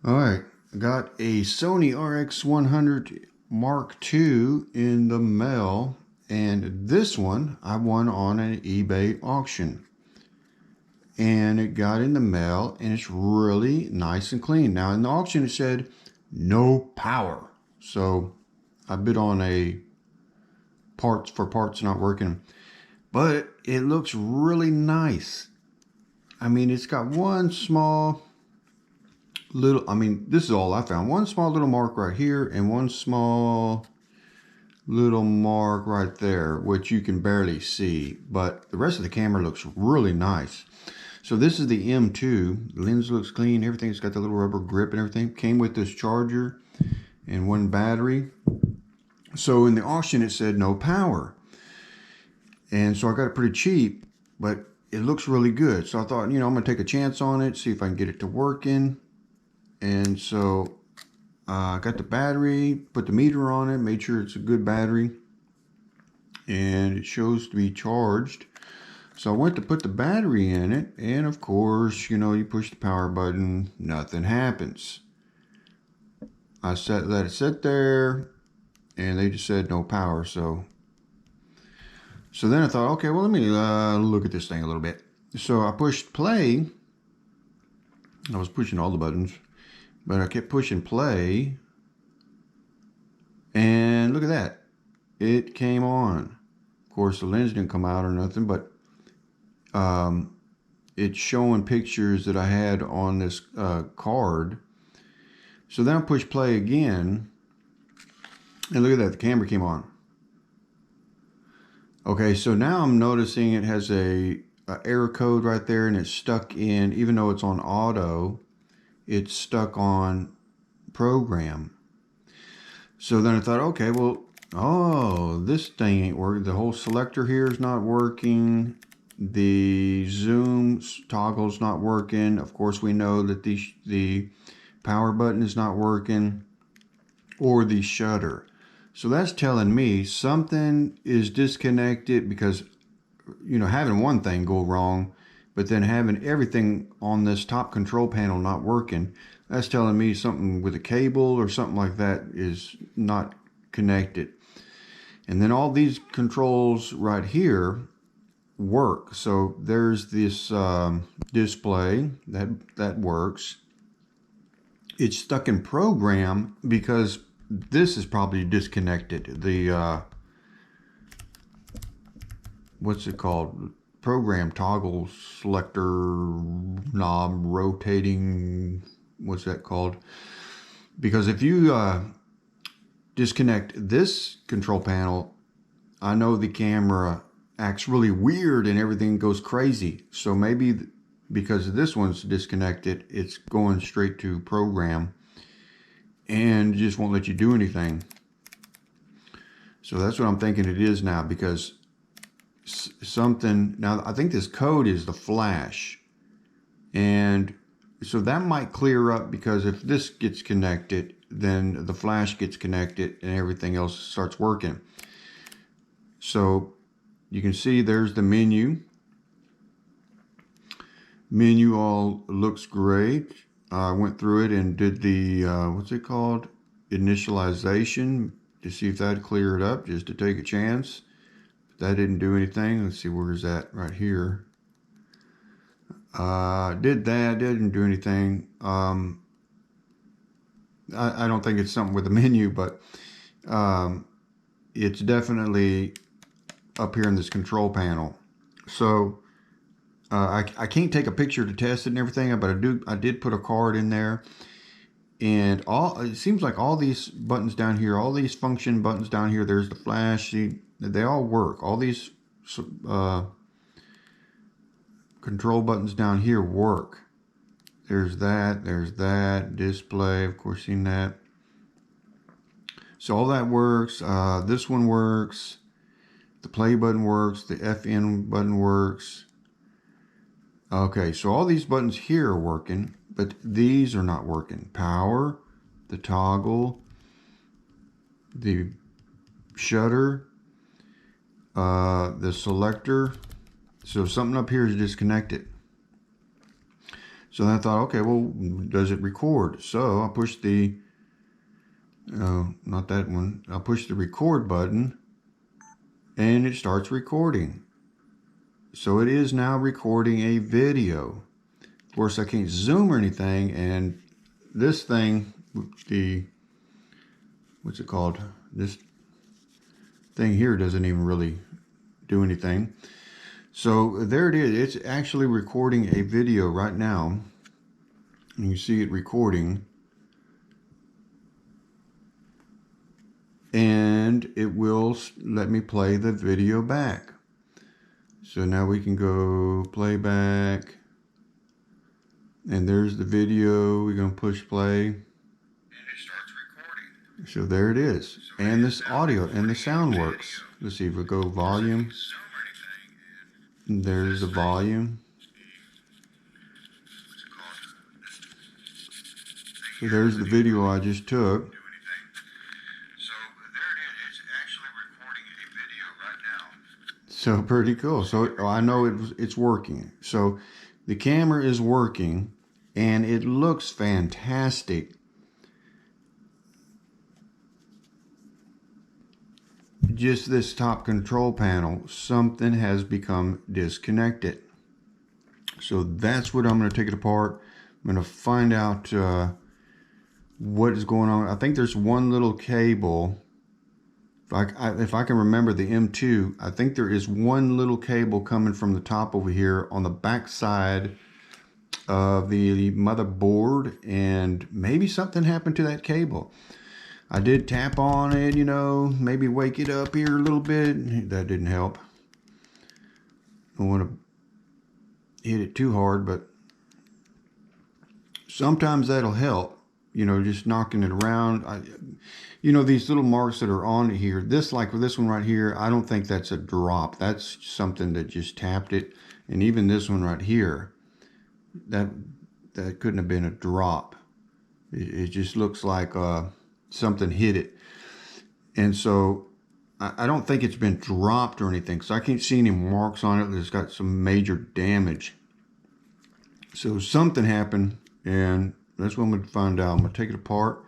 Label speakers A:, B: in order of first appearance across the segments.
A: All right, got a Sony RX100 Mark II in the mail, and this one I won on an eBay auction. And it got in the mail, and it's really nice and clean. Now in the auction it said no power, so I bid on a parts not working, but it looks really nice. I mean, it's got one small little, this is all I found. One small little mark right here and one small little mark right there, which you can barely see, but the rest of the camera looks really nice. So this is the M2. The lens looks clean. Everything's got the little rubber grip and everything. Came with this charger and one battery. So in the auction it said no power. And so I got it pretty cheap, but it looks really good. So I thought, I'm going to take a chance on it, see if I can get it to working. And so I got the battery, put the meter on it, made sure it's a good battery, and it shows to be charged. So I went to put the battery in it, and of course, you push the power button, nothing happens. I let it sit there, and they just said no power. So then I thought, okay, well, let me look at this thing a little bit. So I pushed play. I was pushing all the buttons, but I kept pushing play, and look at that. It came on. Of course, the lens didn't come out or nothing, but it's showing pictures that I had on this card. So then I push play again, and look at that, the camera came on. Okay, so now I'm noticing it has a error code right there, and it's stuck in, even though it's on auto, it's stuck on program. So then I thought, okay, well, this thing ain't working. The whole selector here is not working. The zoom toggle's not working. Of course, we know that the power button is not working, or the shutter. So that's telling me something is disconnected, because having one thing go wrong, but then having everything on this top control panel not working, that's telling me something with a cable or something like that is not connected. And then all these controls right here work. So there's this display that works. It's stuck in program because this is probably disconnected. The what's it called? Program toggle selector knob rotating. What's that called? Because if you disconnect this control panel, I know the camera acts really weird and everything goes crazy. So maybe because this one's disconnected, it's going straight to program and just won't let you do anything. So that's what I'm thinking it is now, because something, now I think this code is the flash, and so that might clear up, because if this gets connected, then the flash gets connected and everything else starts working. So you can see there's the menu. Menu all looks great. I went through it and did the, what's it called? Initialization, to see if that'd clear it up, just to take a chance. But that didn't do anything. Let's see, where is that? Right here. Did that, didn't do anything. I don't think it's something with the menu, but it's definitely up here in this control panel. So I can't take a picture to test it and everything, but I did put a card in there, and it seems like all these buttons down here, all these function buttons down here, there's the flash, they all work. All these control buttons down here work. There's that display, of course, seen that. So all that works. This one works. The play button works. The FN button works. Okay, so all these buttons here are working, but these are not working. Power, the toggle, the shutter, the selector. So something up here is disconnected. So then I thought, okay, well, does it record? So I pushed the, not that one. I pushed the record button and it starts recording. So it is now recording a video. Of course, I can't zoom or anything, and this thing, what's it called? This thing here doesn't even really do anything. So there it is. It's actually recording a video right now. And you see it recording. And it will let me play the video back. So now we can go play back. And there's the video. We're going to push play. And it starts recording. So there it is. And this audio and the sound works. Let's see if we go volume. There's the volume. So there's the video I just took. So there it is. It's actually recording a video right now. So pretty cool. So I know it's working. So the camera is working and it looks fantastic. Just this top control panel, something has become disconnected. So that's what I'm going to take it apart. I'm going to find out what is going on. I think there's one little cable. If I can remember the M2, I think there is one little cable coming from the top over here on the back side of the motherboard, and maybe something happened to that cable. I did tap on it, you know, maybe wake it up here a little bit. That didn't help. I don't want to hit it too hard, but sometimes that'll help, you know, just knocking it around. You know, these little marks that are on here, like with this one right here, I don't think that's a drop. That's something that just tapped it. And even this one right here, that couldn't have been a drop. It just looks like something hit it. And so I don't think it's been dropped or anything, so I can't see any marks on it that's got some major damage. So something happened, and that's what I'm going to find out. I'm going to take it apart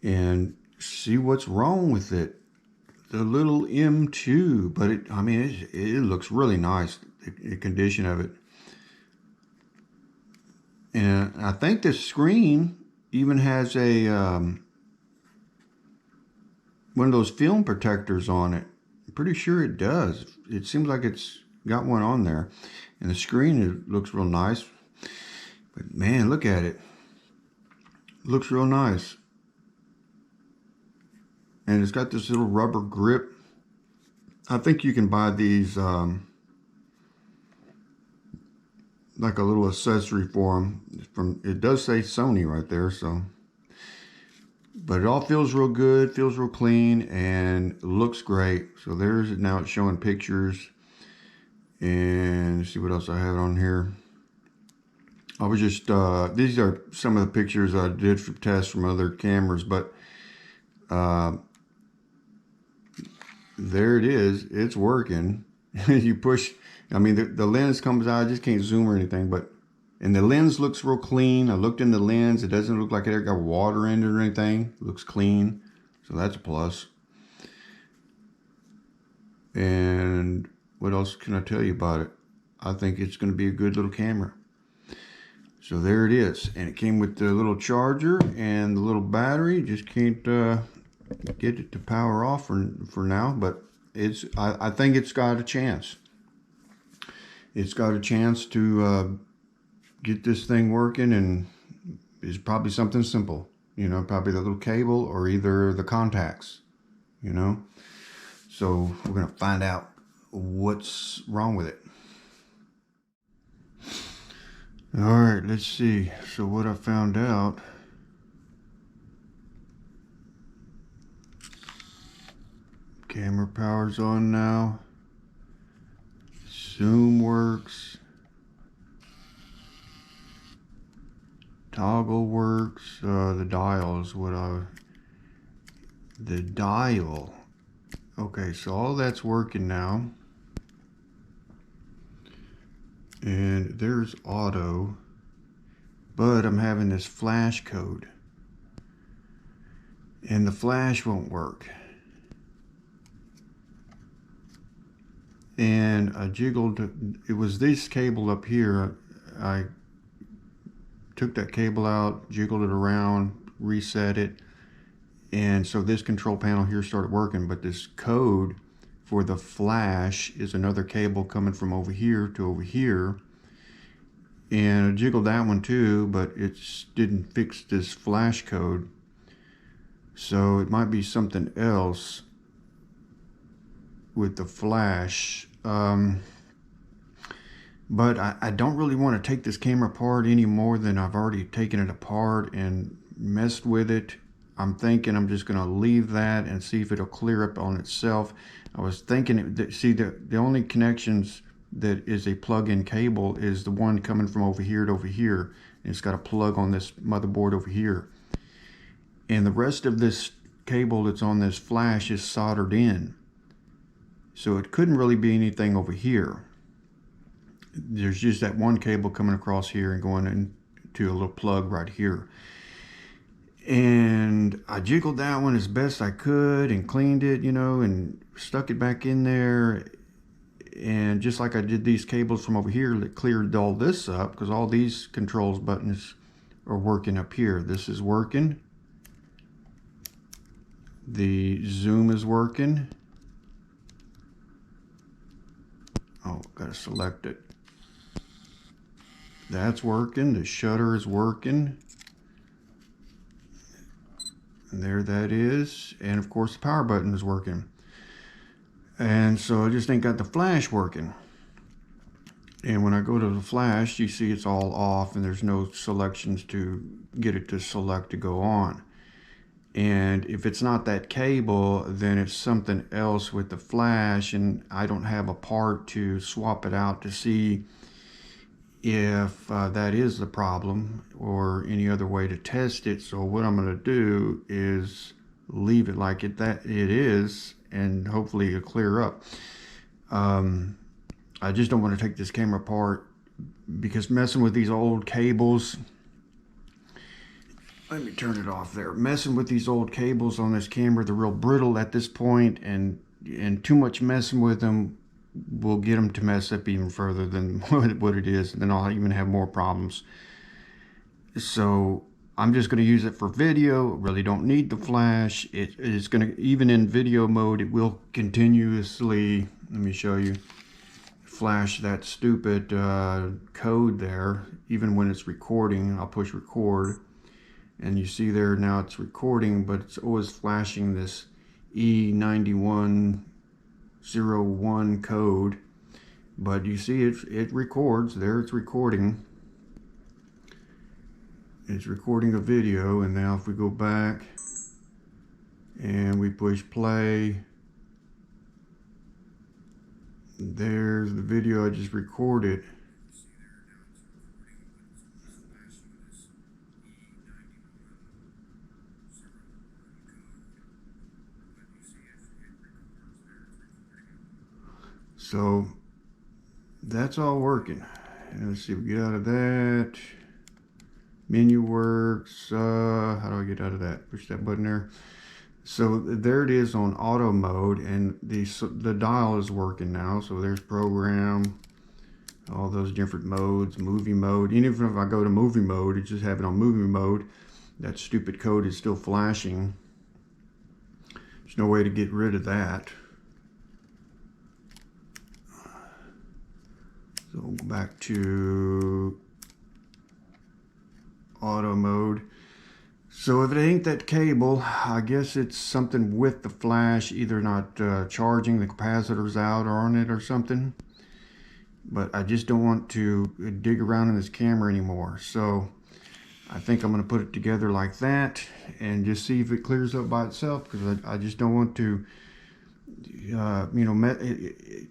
A: and see what's wrong with it. The little M2, but it looks really nice, the condition of it. And I think the screen even has a one of those film protectors on it. I'm pretty sure it does. It seems like it's got one on there. And the screen, it looks real nice. But man, look at it. Looks real nice. And it's got this little rubber grip. I think you can buy these like a little accessory for them. It does say Sony right there, so. But it all feels real good, feels real clean, and looks great. So there's it now. It's showing pictures. And let's see what else I have on here. I was just, these are some of the pictures I did for tests from other cameras, but there it is. It's working. You push, I mean, the lens comes out. I just can't zoom or anything, and the lens looks real clean. I looked in the lens. It doesn't look like it got water in it or anything. It looks clean. So that's a plus. And what else can I tell you about it? I think it's going to be a good little camera. So there it is. And it came with the little charger and the little battery. Just can't get it to power off for now. But I think it's got a chance. It's got a chance to get this thing working, and it's probably something simple, you know, probably the little cable or either the contacts, you know. So we're going to find out what's wrong with it. All right, let's see. So what I found out, camera power's on now. Zoom works. Toggle works. The dial is the dial. Okay, so all that's working now. And there's auto. but I'm having this flash code, and the flash won't work. And I jiggled, it was this cable up here. I took that cable out, jiggled it around, reset it, and so this control panel here started working. But this code for the flash is another cable coming from over here to over here, and I jiggled that one too, but it didn't fix this flash code. So it might be something else with the flash. But I don't really want to take this camera apart any more than I've already taken it apart and messed with it. I'm thinking I'm just going to leave that and see if it'll clear up on itself. I was thinking, the only connections that is a plug-in cable is the one coming from over here to over here. And it's got a plug on this motherboard over here. And the rest of this cable that's on this flash is soldered in. So it couldn't really be anything over here. There's just that one cable coming across here and going into a little plug right here. And I jiggled that one as best I could and cleaned it, you know, and stuck it back in there. And just like I did these cables from over here, that cleared all this up, because all these controls buttons are working up here. This is working. The zoom is working. Oh, gotta select it. That's working. The shutter is working. And there that is. And of course the power button is working. And so I just ain't got the flash working. And when I go to the flash, you see it's all off and there's no selections to get it to select to go on. And if it's not that cable, then it's something else with the flash, and I don't have a part to swap it out to see if that is the problem or any other way to test it. So what I'm going to do is leave it like it is, and hopefully it'll clear up. I just don't want to take this camera apart, because messing with these old cables, let me turn it off there. Messing with these old cables on this camera, they're real brittle at this point, and too much messing with them will get them to mess up even further than what it is, and then I'll even have more problems. So I'm just going to use it for video. Really don't need the flash. It is going to, even in video mode, it will continuously, let me show you, flash that stupid code there. Even when it's recording, I'll push record. And you see there now it's recording, but it's always flashing this E9101 code. But you see it records. There it's recording. It's recording a video. And now if we go back and we push play, there's the video I just recorded. So that's all working. And let's see if we get out of that. Menu works. How do I get out of that? Push that button there. So there it is on auto mode, and the dial is working now. So there's program, all those different modes, movie mode. Even if I go to movie mode, it's just have it on movie mode. That stupid code is still flashing. There's no way to get rid of that. So we'll go back to auto mode. So if it ain't that cable, I guess it's something with the flash, either not charging, the capacitor's out on it or something. But I just don't want to dig around in this camera anymore. So I think I'm going to put it together like that and just see if it clears up by itself, because I just don't want to you know,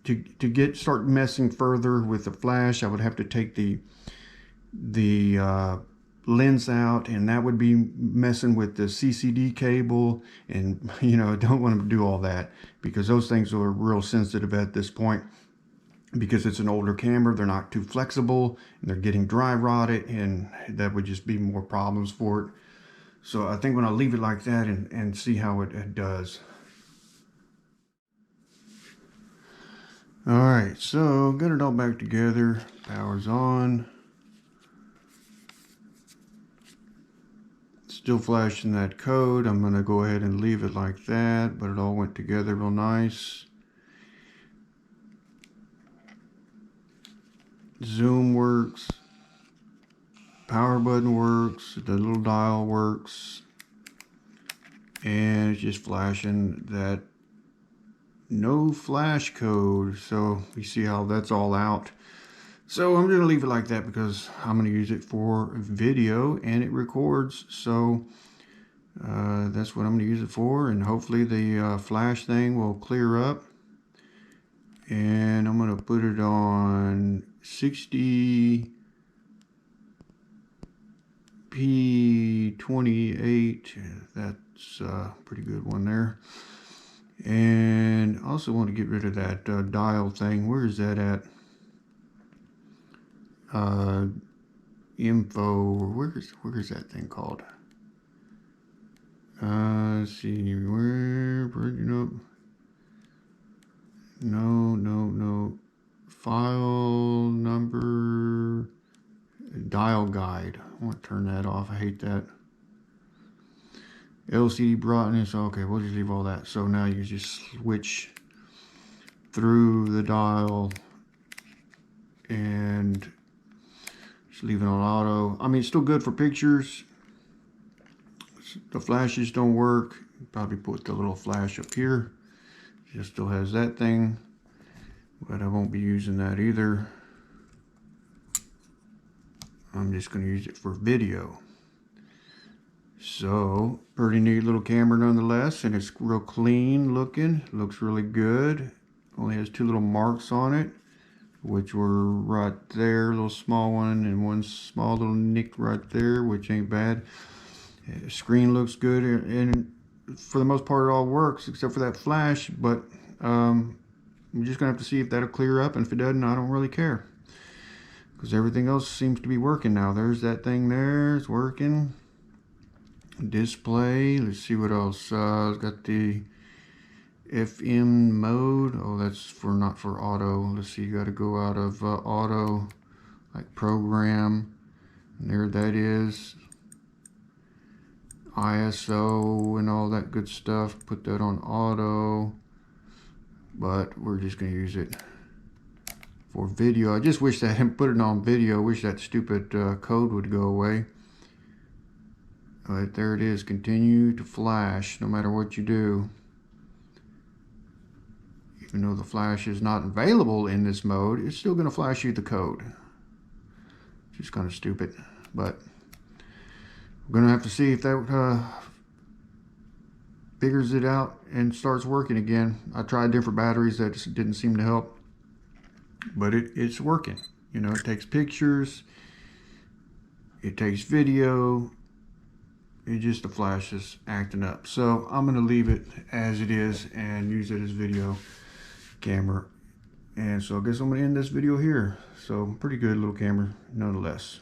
A: to start messing further with the flash. I would have to take the lens out, and that would be messing with the CCD cable, and you know, I don't want to do all that because those things are real sensitive at this point. because it's an older camera, they're not too flexible and they're getting dry rotted, and that would just be more problems for it. So I think when I leave it like that and see how it does. Alright, so got it all back together. Power's on. Still flashing that code. I'm going to go ahead and leave it like that, but it all went together real nice. Zoom works. Power button works. The little dial works. And it's just flashing that no flash code. So you see how that's all out. So I'm going to leave it like that because I'm going to use it for video and it records. So that's what I'm going to use it for, and hopefully the flash thing will clear up. And I'm going to put it on 60p28. That's a pretty good one there. And also want to get rid of that dial thing. Where is that at? Info. Where is that thing called? Let's see, where, bringing up, no, file number, dial guide. I want to turn that off, I hate that. LCD brightness, okay, we'll just leave all that. So now you just switch through the dial and just leave it on auto. I mean, it's still good for pictures. The flashes don't work. Probably put the little flash up here. It still has that thing, but I won't be using that either. I'm just going to use it for video. So, pretty neat little camera nonetheless, and it's real clean looking. Looks really good. Only has two little marks on it, which were right there, a little small one, and one small little nick right there, which ain't bad. Screen looks good, and for the most part it all works except for that flash, but I'm just gonna have to see if that'll clear up, and if it doesn't, I don't really care, because everything else seems to be working now. There's that thing there, it's working. Display, let's see what else. It's got the FM mode. Oh, that's for not for auto. Let's see, you got to go out of auto, like program, and there that is. ISO and all that good stuff, put that on auto, but we're just going to use it for video. I just wish that I hadn't put it on video. I wish that stupid code would go away. But there it is, continue to flash no matter what you do. Even though the flash is not available in this mode, it's still going to flash you the code. Just kind of stupid, but we're going to have to see if that figures it out and starts working again. I tried different batteries, that just didn't seem to help, but it's working. You know, it takes pictures, it takes video, it just the flash is acting up. So I'm going to leave it as it is and use it as video camera. And so I guess I'm going to end this video here. So pretty good little camera nonetheless.